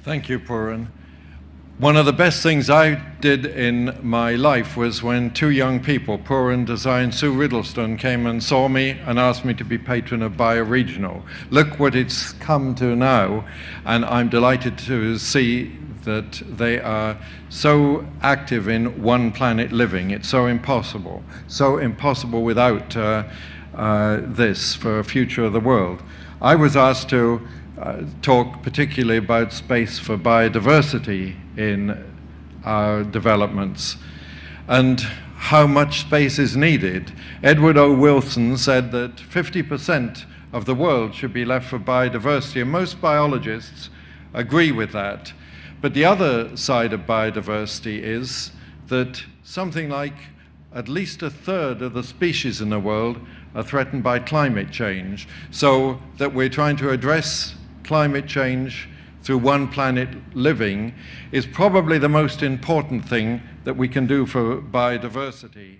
Thank you, Puran. One of the best things I did in my life was when two young people, Puran Desai, Sue Riddleston, came and saw me and asked me to be patron of Bioregional. Look what it's come to now, and I'm delighted to see that they are so active in one planet living. It's so impossible without this for a future of the world. I was asked to talk particularly about space for biodiversity in our developments and how much space is needed. Edward O. Wilson said that 50% of the world should be left for biodiversity, and most biologists agree with that. But the other side of biodiversity is that something like at least a third of the species in the world are threatened by climate change, so that we're trying to address climate change through one planet living is probably the most important thing that we can do for biodiversity.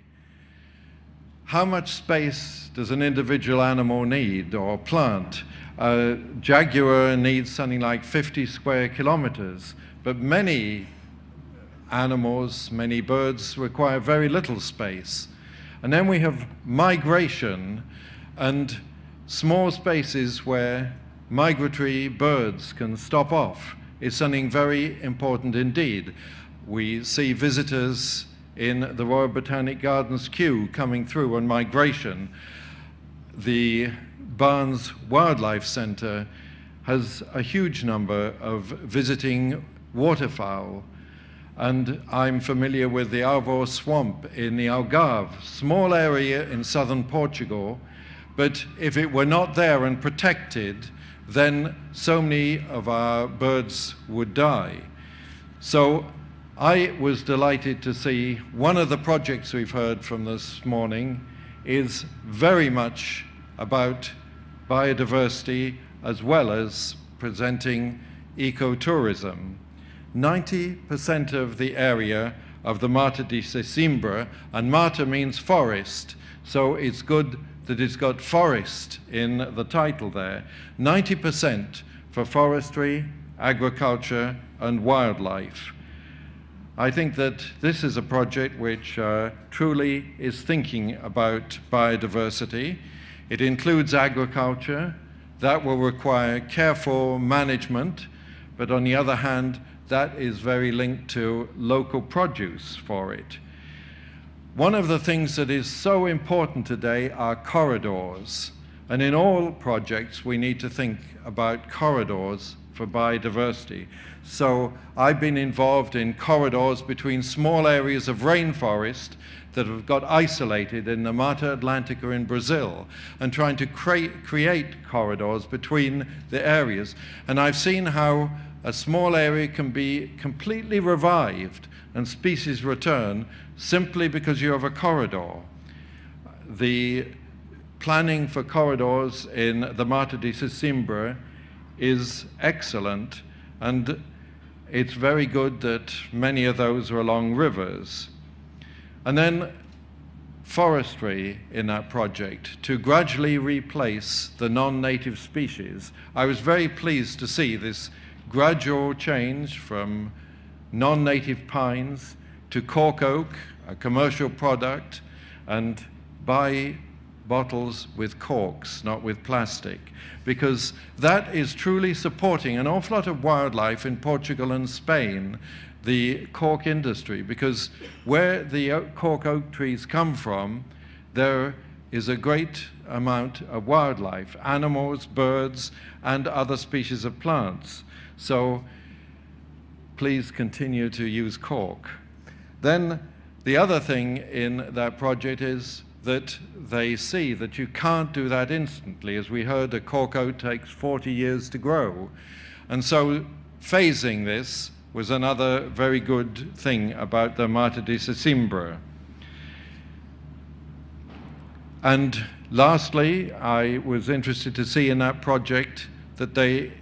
How much space does an individual animal need or plant? A jaguar needs something like 50 square kilometers, but many animals, many birds require very little space. And then we have migration and small spaces where migratory birds can stop off is something very important indeed. We see visitors in the Royal Botanic Gardens queue coming through on migration. The Barnes Wildlife Centre has a huge number of visiting waterfowl, and I'm familiar with the Alvor Swamp in the Algarve, small area in southern Portugal, but if it were not there and protected, then so many of our birds would die. So I was delighted to see one of the projects we've heard from this morning is very much about biodiversity as well as presenting ecotourism. 90% of the area of the Mata di Sesimbra, and Mata means forest, so it's good that it's got forest in the title there. 90% for forestry, agriculture, and wildlife. I think that this is a project which truly is thinking about biodiversity. It includes agriculture. That will require careful management, but on the other hand, that is very linked to local produce for it. One of the things that is so important today are corridors. And in all projects, we need to think about corridors for biodiversity. So I've been involved in corridors between small areas of rainforest that have got isolated in the Mata Atlantica in Brazil, and trying to create corridors between the areas. And I've seen how a small area can be completely revived and species return simply because you have a corridor. The planning for corridors in the Mata di Sesimbra is excellent, and it's very good that many of those are along rivers. And then forestry in that project to gradually replace the non-native species. I was very pleased to see this gradual change from non-native pines to cork oak, a commercial product, and buy bottles with corks, not with plastic, because that is truly supporting an awful lot of wildlife in Portugal and Spain, the cork industry, because where the cork oak trees come from, there is a great amount of wildlife, animals, birds, and other species of plants. So please continue to use cork. Then the other thing in that project is that they see that you can't do that instantly. As we heard, a cork oak takes 40 years to grow. And so phasing this was another very good thing about the Mata di Sesimbra. And lastly, I was interested to see in that project that they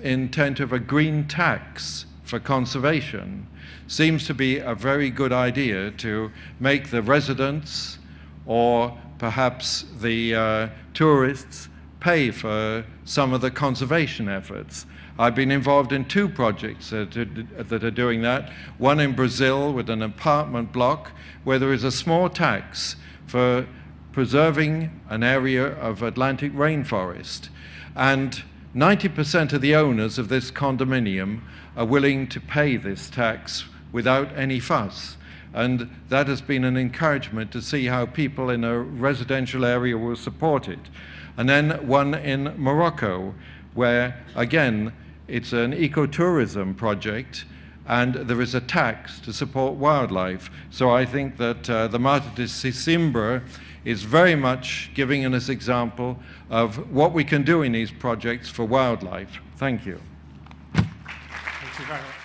intend to have a green tax for conservation. Seems to be a very good idea to make the residents or perhaps the tourists pay for some of the conservation efforts. I've been involved in 2 projects that are doing that. One in Brazil with an apartment block where there is a small tax for preserving an area of Atlantic rainforest. And 90% of the owners of this condominium are willing to pay this tax without any fuss. And that has been an encouragement to see how people in a residential area will support it. And then one in Morocco, where, again, it's an ecotourism project, and there is a tax to support wildlife. So I think that the Mata de Sesimbra is very much giving us an example of what we can do in these projects for wildlife. Thank you. Thank you very much.